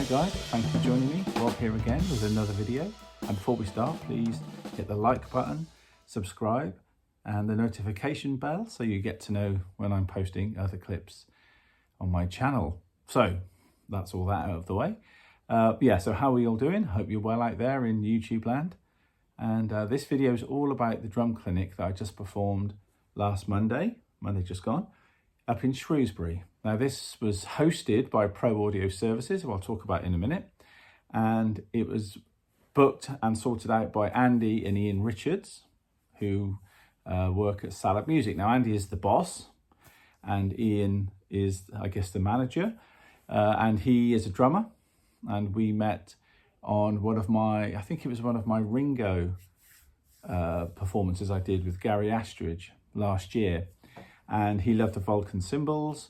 Hi guys, thanks for joining me. Rob here again with another video. And before we start, please hit the like button, subscribe, and the notification bell so you get to know when I'm posting other clips on my channel. So that's all that out of the way. So how are you all doing? Hope you're well out there in YouTube land. And this video is all about the drum clinic that I just performed last Monday just gone, up in Shrewsbury. Now this was hosted by Pro Audio Services, who I'll talk about in a minute. And it was booked and sorted out by Andy and Ian Richards, who work at Salop Music. Now Andy is the boss and Ian is, I guess, the manager. And he is a drummer. And we met on one of my Ringo performances I did with Gary Astridge last year. And he loved the Vulcan cymbals,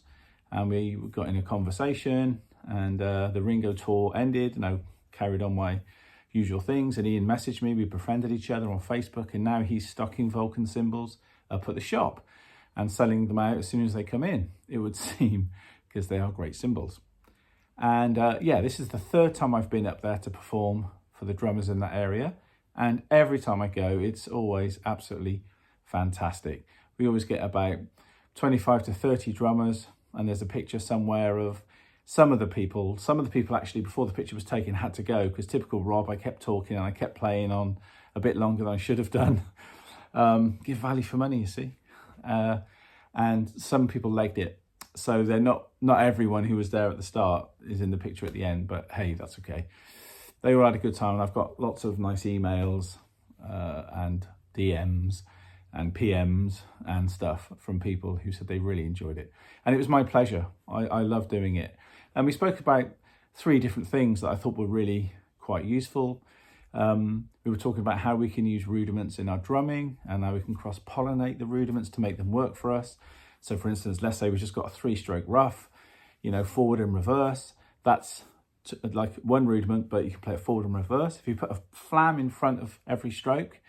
and we got in a conversation, and the Ringo tour ended, and I carried on my usual things, and Ian messaged me. We befriended each other on Facebook, and now he's stocking Vulcan cymbals up at the shop and selling them out as soon as they come in, it would seem, because they are great cymbals. And this is the third time I've been up there to perform for the drummers in that area, and every time I go, it's always absolutely fantastic. We always get about 25 to 30 drummers, and there's a picture somewhere of some of the people actually, before the picture was taken, had to go, because typical Rob, I kept talking and I kept playing on a bit longer than I should have done. Give value for money, you see. And some people legged it. So they're not everyone who was there at the start is in the picture at the end, but hey, that's okay. They all had a good time, and I've got lots of nice emails and DMs and PMs and stuff from people who said they really enjoyed it. And it was my pleasure. I love doing it. And we spoke about 3 different things that I thought were really quite useful. We were talking about how we can use rudiments in our drumming and how we can cross-pollinate the rudiments to make them work for us. So for instance, let's say we've just got a 3-stroke rough, forward and reverse. That's like one rudiment, but you can play it forward and reverse. If you put a flam in front of every stroke,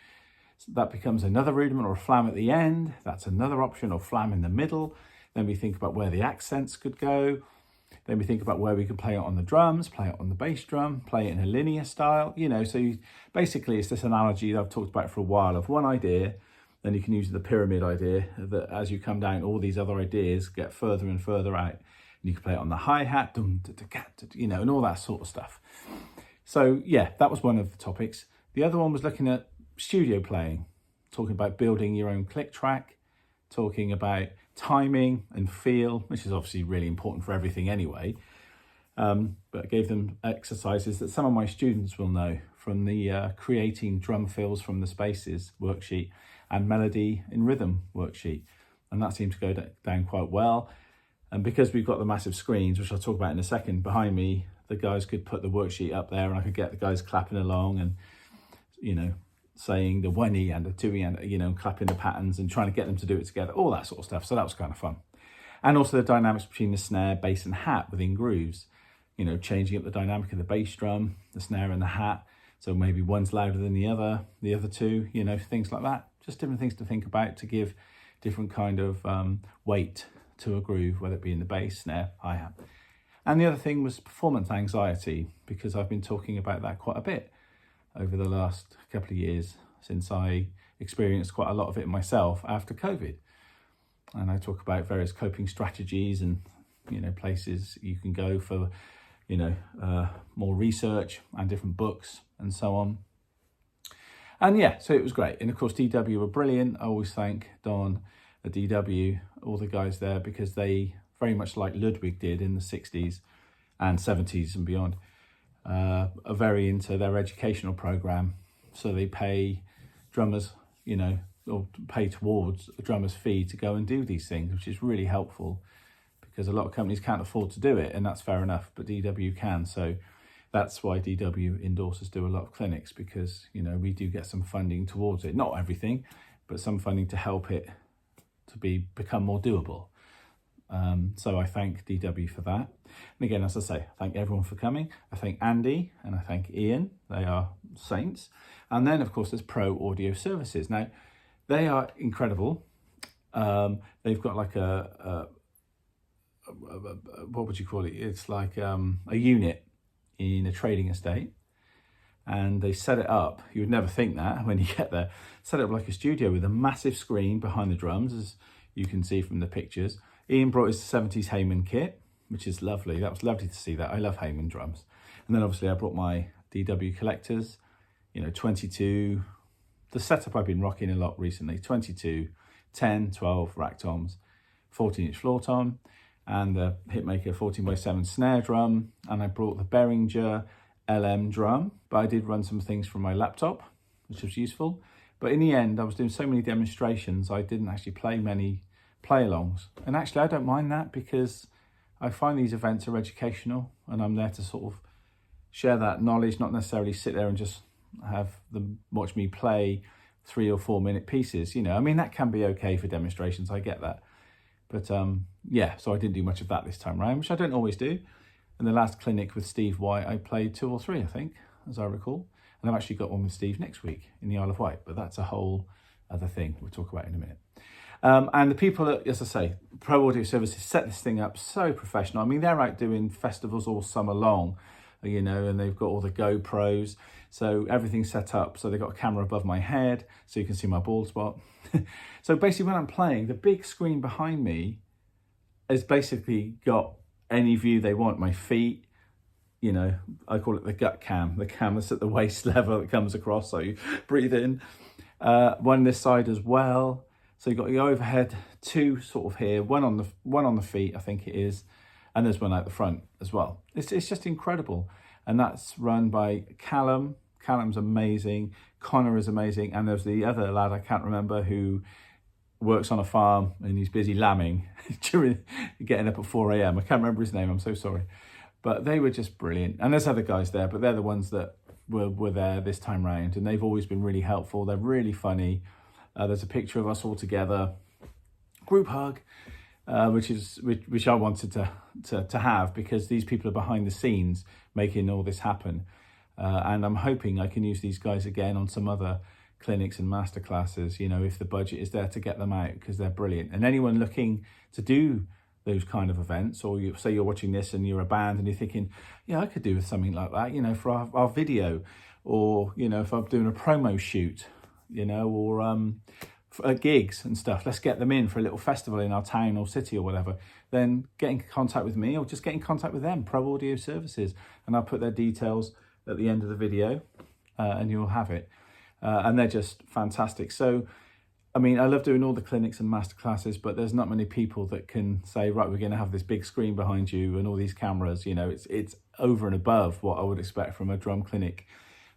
that becomes another rudiment, or a flam at the end, that's another option, or flam in the middle. Then we think about where the accents could go. Then we think about where we can play it on the drums, play it on the bass drum, play it in a linear style, basically it's this analogy that I've talked about for a while of one idea, then you can use the pyramid idea, that as you come down, all these other ideas get further and further out. And you can play it on the hi-hat, and all that sort of stuff. So yeah, that was one of the topics. The other one was looking at studio playing, talking about building your own click track, talking about timing and feel, which is obviously really important for everything anyway. But I gave them exercises that some of my students will know from the creating drum fills from the spaces worksheet and melody in rhythm worksheet. And that seemed to go down quite well. And because we've got the massive screens, which I'll talk about in a second, behind me, the guys could put the worksheet up there and I could get the guys clapping along and, saying the 1E and the 2E and, clapping the patterns and trying to get them to do it together, all that sort of stuff. So that was kind of fun. And also the dynamics between the snare, bass and hat within grooves, changing up the dynamic of the bass drum, the snare and the hat. So maybe one's louder than the other two, things like that. Just different things to think about to give different kind of weight to a groove, whether it be in the bass, snare, hi-hat. And the other thing was performance anxiety, because I've been talking about that quite a bit over the last couple of years since I experienced quite a lot of it myself after COVID. And I talk about various coping strategies and, places you can go for, more research and different books and so on. And yeah, so it was great. And of course, DW were brilliant. I always thank Don at DW, all the guys there, because they, very much like Ludwig did in the 60s and 70s and beyond, are very into their educational program. So they pay drummers, or pay towards a drummer's fee to go and do these things, which is really helpful, because a lot of companies can't afford to do it, and that's fair enough, but DW can. So that's why DW endorses do a lot of clinics, because, we do get some funding towards it. Not everything, but some funding to help it to become more doable. So I thank DW for that. And again, as I say, I thank everyone for coming. I thank Andy and I thank Ian. They are saints. And then, of course, there's Pro Audio Services. Now, they are incredible. They've got like what would you call it? It's like a unit in a trading estate, and they set it up. You would never think that when you get there. Set it up like a studio with a massive screen behind the drums, as you can see from the pictures. Ian brought his 70s Heyman kit, which is lovely. That was lovely to see that. I love Heyman drums. And then obviously I brought my DW collectors, 22, the setup I've been rocking a lot recently, 22, 10, 12 rack toms, 14-inch floor tom, and the Hitmaker 14x7 snare drum. And I brought the Behringer LM drum, but I did run some things from my laptop, which was useful. But in the end, I was doing so many demonstrations, I didn't actually play many play-alongs. And actually, I don't mind that, because I find these events are educational, and I'm there to sort of share that knowledge, not necessarily sit there and just have them watch me play 3 or 4 minute pieces. I mean, that can be okay for demonstrations, I get that. But yeah, so I didn't do much of that this time around, which I don't always do. In the last clinic with Steve White, I played 2 or 3, I think, as I recall. And I've actually got one with Steve next week in the Isle of Wight, but that's a whole other thing we'll talk about in a minute. And the people at, as I say, Pro Audio Services set this thing up so professional. I mean, they're out doing festivals all summer long, and they've got all the GoPros. So everything's set up. So they've got a camera above my head so you can see my bald spot. So basically when I'm playing, the big screen behind me has basically got any view they want. My feet, I call it the gut cam, the cam that's at the waist level that comes across, so you breathe in. One this side as well. So you've got your overhead, 2 sort of here, one on the feet, I think it is, and there's one out the front as well. It's just incredible. And that's run by Callum. Callum's amazing. Connor is amazing. And there's the other lad, I can't remember, who works on a farm and he's busy lambing during getting up at 4 a.m. I can't remember his name, I'm so sorry. But they were just brilliant. And there's other guys there, but they're the ones that were there this time round, and they've always been really helpful. They're really funny. There's a picture of us all together, group hug, which I wanted to have, because these people are behind the scenes making all this happen. And I'm hoping I can use these guys again on some other clinics and masterclasses, if the budget is there to get them out, because they're brilliant. And anyone looking to do those kind of events, or say you're watching this and you're a band and you're thinking, yeah, I could do with something like that, for our video, or, if I'm doing a promo shoot, or for gigs and stuff, let's get them in for a little festival in our town or city or whatever, then get in contact with me, or just get in contact with them, Pro Audio Services, and I'll put their details at the end of the video, and you'll have it. And they're just fantastic. So, I mean, I love doing all the clinics and masterclasses, but there's not many people that can say, right, we're going to have this big screen behind you and all these cameras. It's over and above what I would expect from a drum clinic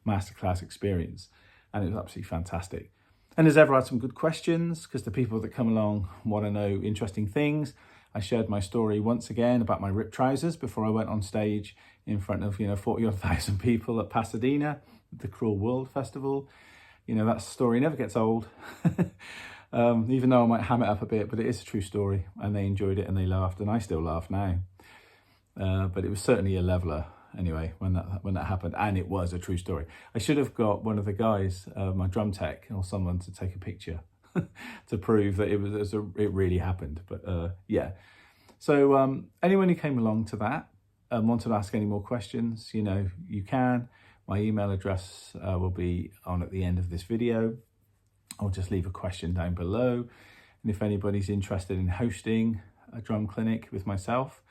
masterclass experience. And it was absolutely fantastic. And as ever, I had some good questions, because the people that come along want to know interesting things. I shared my story once again about my ripped trousers before I went on stage in front of, 40,000 people at Pasadena, the Cruel World Festival. That story never gets old, even though I might ham it up a bit, but it is a true story, and they enjoyed it and they laughed, and I still laugh now. But it was certainly a leveler anyway when that happened, and it was a true story. I should have got one of the guys, my drum tech or someone, to take a picture to prove that it really happened. But yeah, so anyone who came along to that and wanted to ask any more questions, you can. My email address will be on at the end of this video. I'll just leave a question down below. And if anybody's interested in hosting a drum clinic with myself,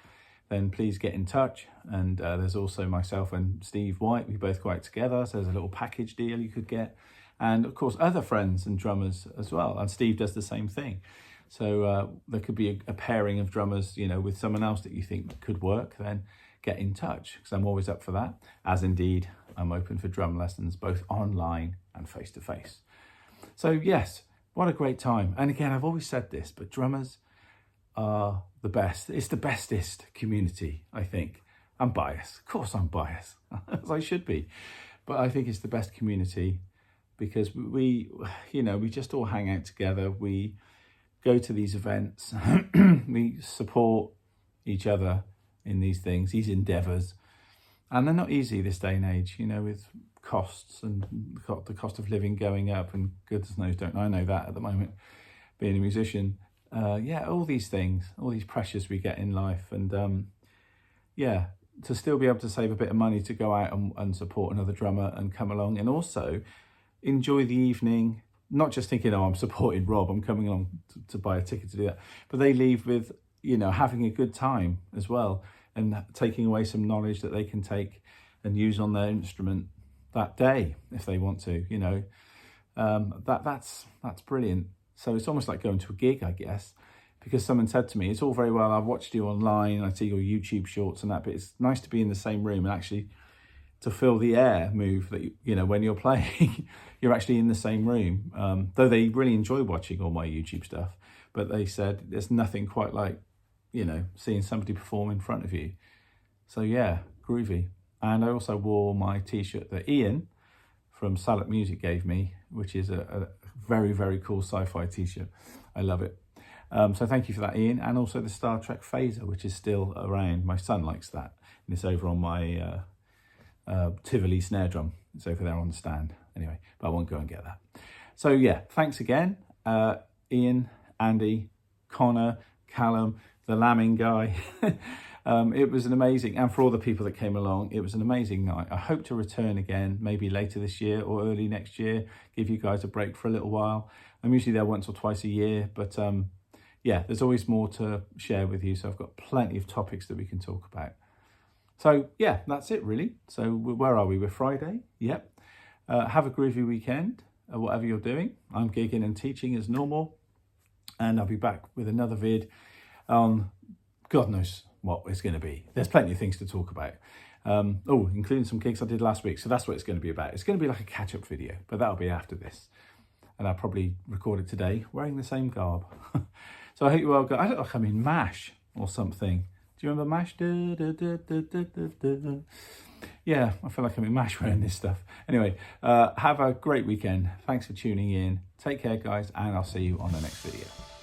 then please get in touch. And there's also myself and Steve White. We both go out together. So there's a little package deal you could get. And of course, other friends and drummers as well. And Steve does the same thing. So there could be a pairing of drummers, with someone else that you think could work, then get in touch, because I'm always up for that. As indeed, I'm open for drum lessons, both online and face-to-face. So yes, what a great time. And again, I've always said this, but drummers are the best. It's the bestest community, I think. I'm biased. Of course I'm biased, as I should be. But I think it's the best community, because we just all hang out together. We go to these events. We support each other in these things, these endeavours. And they're not easy this day and age, with costs and the cost of living going up, and goodness knows, don't I know that at the moment, being a musician. All these things, all these pressures we get in life. And yeah, to still be able to save a bit of money to go out and support another drummer and come along, and also enjoy the evening, not just thinking, oh, I'm supporting Rob, I'm coming along to buy a ticket to do that, but they leave with, you know, having a good time as well, and taking away some knowledge that they can take and use on their instrument that day if they want to, you know. That's brilliant. So it's almost like going to a gig, I guess, because someone said to me, it's all very well, I've watched you online, I see your YouTube shorts and that, but it's nice to be in the same room and actually to feel the air move that, you know, when you're playing, you're actually in the same room. Though they really enjoy watching all my YouTube stuff, but they said there's nothing quite like, you know, seeing somebody perform in front of you. So yeah, groovy. And I also wore my t-shirt that Ian from Salop Music gave me, which is a very, very cool sci-fi t-shirt. I love it. So thank you for that, Ian. And also the Star Trek phaser, which is still around. My son likes that. And it's over on my Tivoli snare drum. It's over there on the stand. Anyway, but I won't go and get that. So yeah, thanks again. Ian, Andy, Connor, Callum, the lambing guy. It was an amazing, and for all the people that came along, it was an amazing night. I hope to return again, maybe later this year or early next year, give you guys a break for a little while. I'm usually there once or twice a year, but yeah, there's always more to share with you. So I've got plenty of topics that we can talk about. So yeah, that's it really. So where are we? We're Friday. Yep. Have a groovy weekend, whatever you're doing. I'm gigging and teaching as normal, and I'll be back with another vid on God knows what it's going to be. There's plenty of things to talk about. Including some gigs I did last week. So that's what it's going to be about. It's going to be like a catch-up video, but that'll be after this. And I'll probably record it today wearing the same garb. So I hope you all got, I look like I'm in MASH or something. Do you remember MASH? Yeah, I feel like I'm in MASH wearing this stuff. Anyway, have a great weekend. Thanks for tuning in. Take care, guys, and I'll see you on the next video.